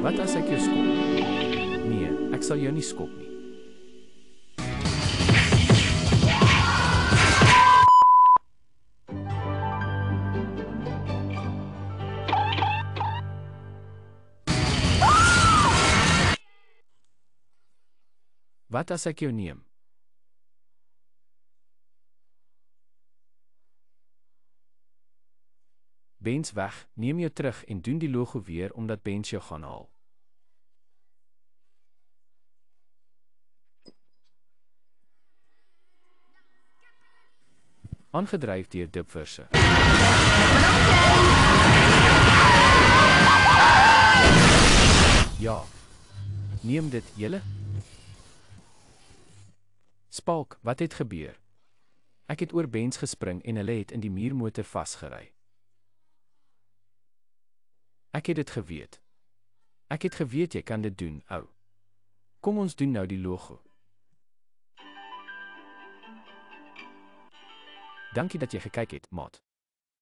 Wat as ek jou skop? Nee, ek sal jou nie skop nie. Wat as ek jou neem? Bens weg, neem jou terug en doen die logo weer omdat Bens jou gaan haal. Aangedryf deur dipverse. Ja. Neem dit, julle. Spalk, wat het gebeur? Ek het oor Bens gespring en hulle het in die muurmotor vasgery. Ek het dit geweet. Ek het geweet jy kan dit doen, ou. Kom ons doen nou die logo. Dankie dat jy gekyk het, maat.